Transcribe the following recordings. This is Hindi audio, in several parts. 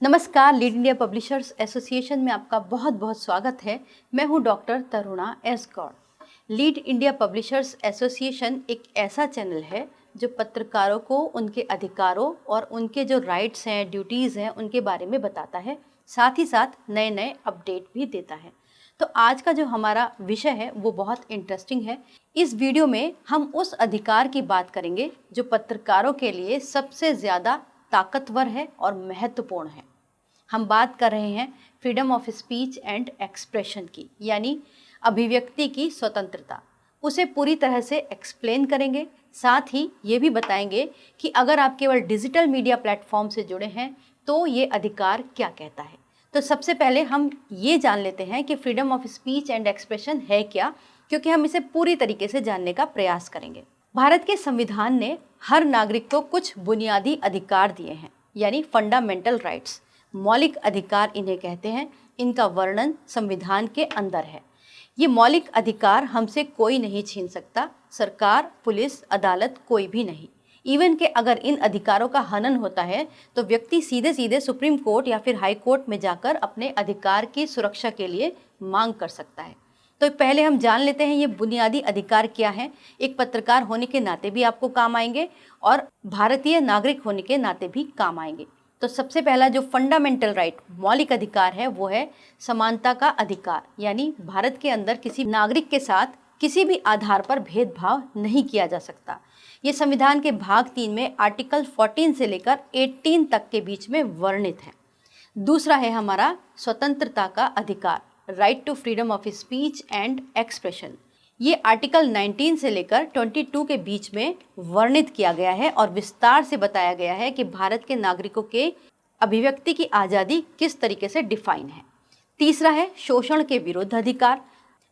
नमस्कार, लीड इंडिया पब्लिशर्स एसोसिएशन में आपका बहुत बहुत स्वागत है। मैं हूं doctor Taruna S Gaur. Lead India publishers association एक ऐसा चैनल है जो पत्रकारों को उनके अधिकारों और उनके जो राइट्स हैं, ड्यूटीज़ हैं, उनके बारे में बताता है, साथ ही साथ नए नए अपडेट भी देता है। तो आज का जो हमारा विषय है वो बहुत इंटरेस्टिंग है। इस वीडियो में हम उस अधिकार की बात करेंगे जो पत्रकारों के लिए सबसे ज़्यादा ताकतवर है और महत्वपूर्ण है। हम बात कर रहे हैं freedom of speech and expression की, यानी अभिव्यक्ति की स्वतंत्रता। उसे पूरी तरह से एक्सप्लेन करेंगे, साथ ही ये भी बताएंगे कि अगर आप केवल डिजिटल मीडिया प्लेटफॉर्म से जुड़े हैं तो ये अधिकार क्या कहता है। तो सबसे पहले हम ये जान लेते हैं कि freedom of speech and expression है क्या, क्योंकि हम इसे पूरी तरीके से जानने का प्रयास करेंगे। भारत के संविधान ने हर नागरिक को कुछ बुनियादी अधिकार दिए हैं, यानी फंडामेंटल राइट्स। मौलिक अधिकार इन्हें कहते हैं। इनका वर्णन संविधान के अंदर है। ये मौलिक अधिकार हमसे कोई नहीं छीन सकता, सरकार, पुलिस, अदालत, कोई भी नहीं। इवन कि अगर इन अधिकारों का हनन होता है तो व्यक्ति सीधे सीधे सुप्रीम कोर्ट या फिर हाई कोर्ट में जाकर अपने अधिकार की सुरक्षा के लिए मांग कर सकता है। तो पहले हम जान लेते हैं ये बुनियादी अधिकार क्या है। एक पत्रकार होने के नाते भी आपको काम आएंगे और भारतीय नागरिक होने के नाते भी काम आएंगे। तो सबसे पहला जो फंडामेंटल राइट, मौलिक अधिकार है, वो है समानता का अधिकार, यानी भारत के अंदर किसी नागरिक के साथ किसी भी आधार पर भेदभाव नहीं किया जा सकता। ये संविधान के भाग 3 में आर्टिकल 14 से लेकर 18 तक के बीच में वर्णित है। दूसरा है हमारा स्वतंत्रता का अधिकार, right to freedom of speech and expression. ये आर्टिकल 19 से लेकर 22 के बीच में वर्णित किया गया है और विस्तार से बताया गया है कि भारत के नागरिकों के अभिव्यक्ति की आज़ादी किस तरीके से डिफाइन है। तीसरा है शोषण के विरुद्ध अधिकार,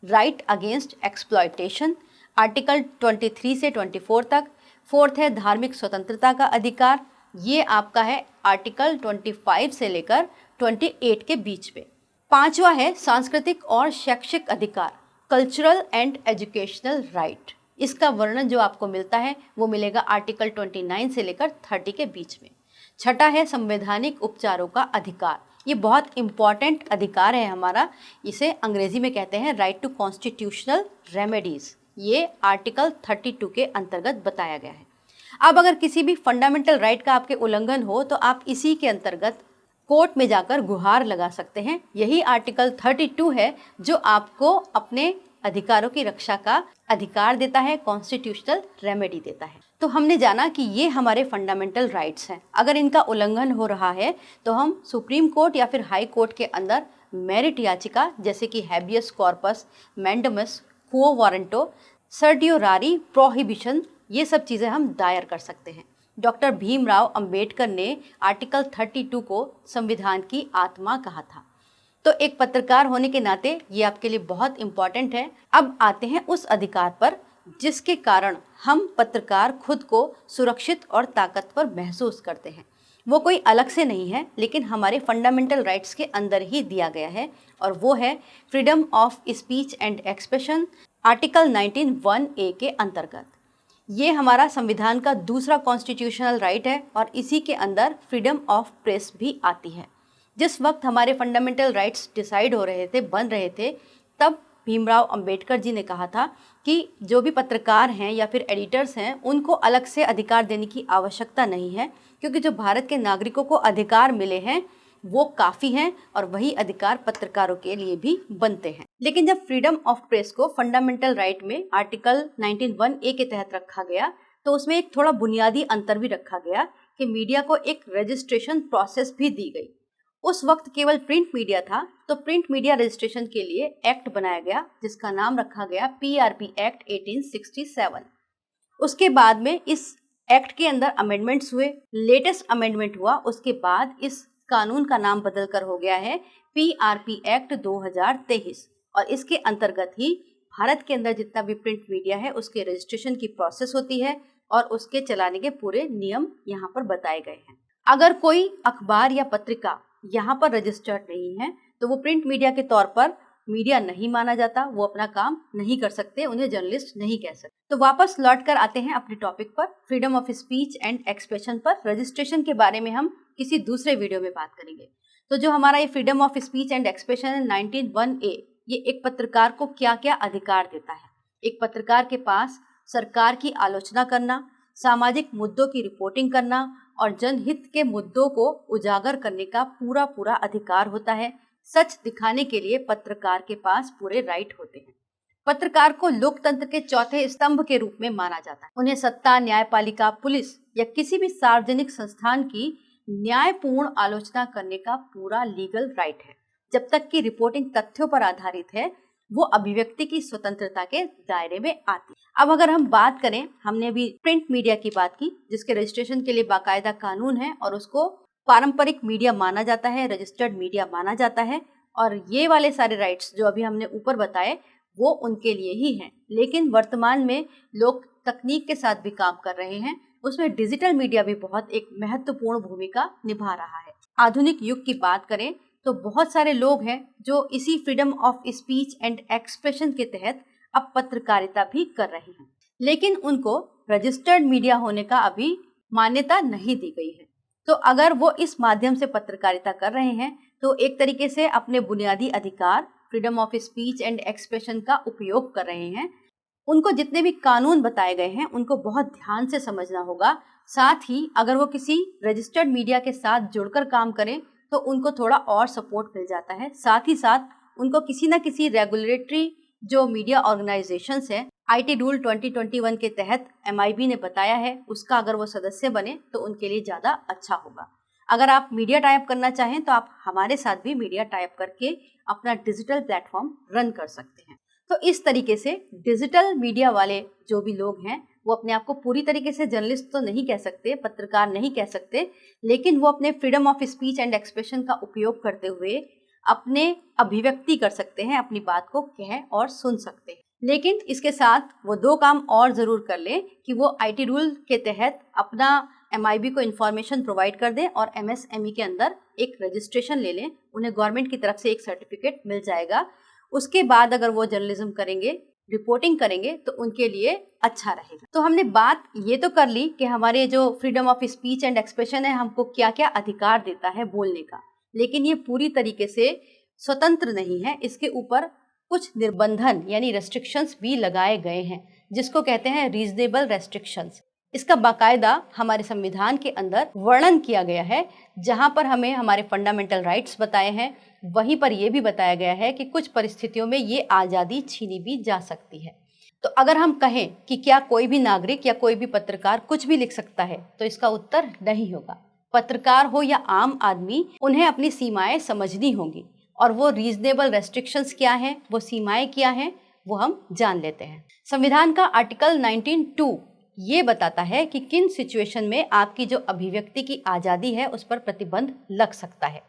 राइट अगेंस्ट एक्सप्लॉयटेशन, आर्टिकल 23 से 24 तक। फोर्थ है धार्मिक स्वतंत्रता का अधिकार, ये आपका है आर्टिकल 25 से लेकर 28 के बीच में। पांचवा है सांस्कृतिक और शैक्षिक अधिकार, कल्चरल एंड एजुकेशनल राइट। इसका वर्णन जो आपको मिलता है वो मिलेगा आर्टिकल 29 से लेकर 30 के बीच में। छठा है संवैधानिक उपचारों का अधिकार, ये बहुत इंपॉर्टेंट अधिकार है हमारा। इसे अंग्रेजी में कहते हैं राइट टू कॉन्स्टिट्यूशनल रेमेडीज। ये आर्टिकल 32 के अंतर्गत बताया गया है। अब अगर किसी भी फंडामेंटल राइट का आपके उल्लंघन हो तो आप इसी के अंतर्गत कोर्ट में जाकर गुहार लगा सकते हैं। यही आर्टिकल 32 है जो आपको अपने अधिकारों की रक्षा का अधिकार देता है, कॉन्स्टिट्यूशनल रेमेडी देता है। तो हमने जाना कि ये हमारे फंडामेंटल राइट्स हैं। अगर इनका उल्लंघन हो रहा है तो हम सुप्रीम कोर्ट या फिर हाई कोर्ट के अंदर मेरिट याचिका, जैसे कि हैबियस कॉर्पस, मैंडमस, क्वो वारंटो, सर्टियोरारी प्रोहिबिशन, ये सब चीज़ें हम दायर कर सकते हैं। डॉक्टर भीमराव अंबेडकर ने आर्टिकल 32 को संविधान की आत्मा कहा था। तो एक पत्रकार होने के नाते ये आपके लिए बहुत इम्पॉर्टेंट है। अब आते हैं उस अधिकार पर जिसके कारण हम पत्रकार खुद को सुरक्षित और ताकतवर महसूस करते हैं। वो कोई अलग से नहीं है, लेकिन हमारे फंडामेंटल राइट्स के अंदर ही दिया गया है, और वो है freedom of speech and expression, article 19(1)(a) के अंतर्गत। ये हमारा संविधान का दूसरा कॉन्स्टिट्यूशनल राइट है और इसी के अंदर फ्रीडम ऑफ प्रेस भी आती है। जिस वक्त हमारे फंडामेंटल राइट्स डिसाइड हो रहे थे, बन रहे थे, तब भीमराव अंबेडकर जी ने कहा था कि जो भी पत्रकार हैं या फिर एडिटर्स हैं उनको अलग से अधिकार देने की आवश्यकता नहीं है, क्योंकि जो भारत के नागरिकों को अधिकार मिले हैं वो काफ़ी हैं और वही अधिकार पत्रकारों के लिए भी बनते हैं। लेकिन जब फ्रीडम ऑफ प्रेस को फंडामेंटल राइट में आर्टिकल 19(1)(a) के तहत रखा गया तो उसमें एक थोड़ा बुनियादी अंतर भी रखा गया कि मीडिया को एक रजिस्ट्रेशन प्रोसेस भी दी गई। उस वक्त केवल प्रिंट मीडिया था, तो प्रिंट मीडिया रजिस्ट्रेशन के लिए एक्ट बनाया गया जिसका नाम रखा गया PRP एक्ट 1867। उसके बाद में इस एक्ट के अंदर अमेंडमेंट्स हुए, लेटेस्ट अमेंडमेंट हुआ, उसके बाद इस कानून का नाम बदलकर हो गया है PRP एक्ट 2023, और इसके अंतर्गत ही भारत के अंदर जितना भी प्रिंट मीडिया है उसके रजिस्ट्रेशन की प्रोसेस होती है और उसके चलाने के पूरे नियम यहाँ पर बताए गए हैं। अगर कोई अखबार या पत्रिका यहाँ पर रजिस्टर्ड नहीं है तो वो प्रिंट मीडिया के तौर पर मीडिया नहीं माना जाता, वो अपना काम नहीं कर सकते, उन्हें जर्नलिस्ट नहीं कह सकते। तो वापस लौट कर आते हैं अपने टॉपिक पर, freedom of speech and expression पर। रजिस्ट्रेशन के बारे में हम किसी दूसरे वीडियो में बात करेंगे। तो जो हमारा ये freedom of speech and expression 19(1)(a, ये एक पत्रकार को क्या क्या अधिकार देता है। एक पत्रकार के पास सरकार की आलोचना करना, सामाजिक मुद्दों की रिपोर्टिंग करना और जनहित के मुद्दों को उजागर करने का पूरा पूरा अधिकार होता है। सच दिखाने के लिए पत्रकार के पास पूरे राइट होते हैं। पत्रकार को लोकतंत्र के चौथे स्तंभ के रूप में माना जाता है। उन्हें सत्ता, न्यायपालिका, पुलिस या किसी भी सार्वजनिक संस्थान की न्यायपूर्ण आलोचना करने का पूरा लीगल राइट है, जब तक कि रिपोर्टिंग तथ्यों पर आधारित है, वो अभिव्यक्ति की स्वतंत्रता के दायरे में आती है। अब अगर हम बात करें, हमने अभी प्रिंट मीडिया की बात की, जिसके रजिस्ट्रेशन के लिए बाकायदा कानून है और उसको पारंपरिक मीडिया माना जाता है, रजिस्टर्ड मीडिया माना जाता है। और ये वाले सारे राइट्स जो अभी हमने ऊपर बताए वो उनके लिए ही हैं। लेकिन वर्तमान में लोग तकनीक के साथ भी काम कर रहे हैं, उसमें डिजिटल मीडिया भी बहुत एक महत्वपूर्ण भूमिका निभा रहा है। आधुनिक युग की बात करें तो बहुत सारे लोग हैं जो इसी freedom of speech and expression के तहत अब पत्रकारिता भी कर रहे हैं, लेकिन उनको रजिस्टर्ड मीडिया होने का अभी मान्यता नहीं दी गई है। तो अगर वो इस माध्यम से पत्रकारिता कर रहे हैं तो एक तरीके से अपने बुनियादी अधिकार freedom of speech and expression का उपयोग कर रहे हैं। उनको जितने भी कानून बताए गए हैं उनको बहुत ध्यान से समझना होगा। साथ ही अगर वो किसी रजिस्टर्ड मीडिया के साथ जुड़कर काम करें तो उनको थोड़ा और सपोर्ट मिल जाता है। साथ ही साथ उनको किसी न किसी रेगुलेटरी जो मीडिया ऑर्गेनाइजेशंस हैं, आईटी रूल 2021 के तहत MIB ने बताया है, उसका अगर वो सदस्य बने तो उनके लिए ज़्यादा अच्छा होगा। अगर आप मीडिया टाइप करना चाहें तो आप हमारे साथ भी मीडिया टाइप करके अपना डिजिटल प्लेटफॉर्म रन कर सकते हैं। तो इस तरीके से डिजिटल मीडिया वाले जो भी लोग हैं वो अपने आप को पूरी तरीके से जर्नलिस्ट तो नहीं कह सकते, पत्रकार नहीं कह सकते, लेकिन वो अपने freedom of speech and expression का उपयोग करते हुए अपने अभिव्यक्ति कर सकते हैं, अपनी बात को कह और सुन सकते हैं। लेकिन इसके साथ वो दो काम और ज़रूर कर लें कि वो आईटी रूल के तहत अपना MIB को इन्फॉर्मेशन प्रोवाइड कर दें और MSME के अंदर एक रजिस्ट्रेशन ले लें। उन्हें गवर्नमेंट की तरफ से एक सर्टिफिकेट मिल जाएगा। उसके बाद अगर वो जर्नलिज्म करेंगे, रिपोर्टिंग करेंगे तो उनके लिए अच्छा रहेगा। तो हमने बात ये तो कर ली कि हमारे जो freedom of speech and expression है हमको क्या क्या अधिकार देता है बोलने का, लेकिन ये पूरी तरीके से स्वतंत्र नहीं है। इसके ऊपर कुछ निर्बंधन यानी रेस्ट्रिक्शंस भी लगाए गए हैं, जिसको कहते हैं रीजनेबल रेस्ट्रिक्शंस। इसका बाकायदा हमारे संविधान के अंदर वर्णन किया गया है, जहां पर हमें हमारे फंडामेंटल राइट्स बताए हैं, वहीं पर यह भी बताया गया है कि कुछ परिस्थितियों में ये आज़ादी छीनी भी जा सकती है। तो अगर हम कहें कि क्या कोई भी नागरिक या कोई भी पत्रकार कुछ भी लिख सकता है, तो इसका उत्तर नहीं होगा। पत्रकार हो या आम आदमी, उन्हें अपनी सीमाएं समझनी होंगी और वो रीजनेबल रेस्ट्रिक्शंस क्या हैं, वो सीमाएं क्या हैं, वो हम जान लेते हैं। संविधान का आर्टिकल 19(2) ये बताता है कि किन सिचुएशन में आपकी जो अभिव्यक्ति की आज़ादी है उस पर प्रतिबंध लग सकता है।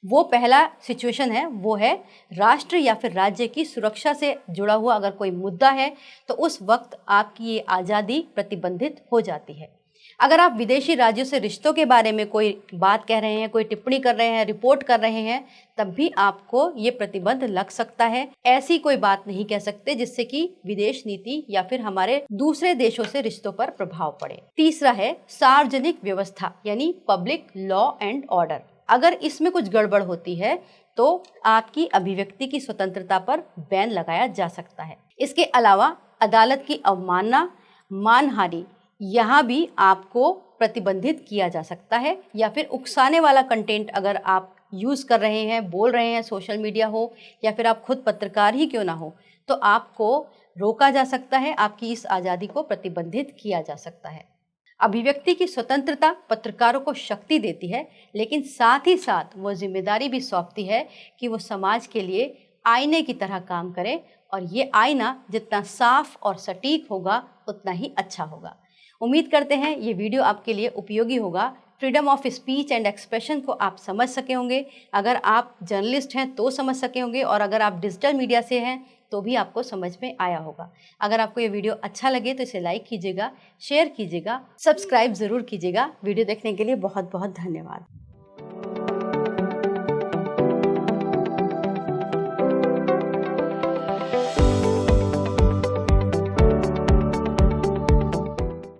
वो पहला सिचुएशन है वो है राष्ट्र या फिर राज्य की सुरक्षा से जुड़ा हुआ अगर कोई मुद्दा है तो उस वक्त आपकी ये आज़ादी प्रतिबंधित हो जाती है। अगर आप विदेशी राज्यों से रिश्तों के बारे में कोई बात कह रहे हैं, कोई टिप्पणी कर रहे हैं, रिपोर्ट कर रहे हैं, तब भी आपको ये प्रतिबंध लग सकता है। ऐसी कोई बात नहीं कह सकते जिससे कि विदेश नीति या फिर हमारे दूसरे देशों से रिश्तों पर प्रभाव पड़े। तीसरा है सार्वजनिक व्यवस्था यानी पब्लिक लॉ एंड ऑर्डर। अगर इसमें कुछ गड़बड़ होती है तो आपकी अभिव्यक्ति की स्वतंत्रता पर बैन लगाया जा सकता है। इसके अलावा अदालत की अवमानना, मानहानि, यहाँ भी आपको प्रतिबंधित किया जा सकता है। या फिर उकसाने वाला कंटेंट अगर आप यूज़ कर रहे हैं, बोल रहे हैं, सोशल मीडिया हो या फिर आप खुद पत्रकार ही क्यों ना हो, तो आपको रोका जा सकता है, आपकी इस आज़ादी को प्रतिबंधित किया जा सकता है। अभिव्यक्ति की स्वतंत्रता पत्रकारों को शक्ति देती है, लेकिन साथ ही साथ वो जिम्मेदारी भी सौंपती है कि वो समाज के लिए आईने की तरह काम करें, और ये आईना जितना साफ और सटीक होगा उतना ही अच्छा होगा। उम्मीद करते हैं ये वीडियो आपके लिए उपयोगी होगा। Freedom of speech and expression को आप समझ सके होंगे। अगर आप जर्नलिस्ट हैं तो समझ सके होंगे, और अगर आप डिजिटल मीडिया से हैं तो भी आपको समझ में आया होगा। अगर आपको ये वीडियो अच्छा लगे तो इसे लाइक कीजिएगा, शेयर कीजिएगा, सब्सक्राइब ज़रूर कीजिएगा। वीडियो देखने के लिए बहुत बहुत धन्यवाद।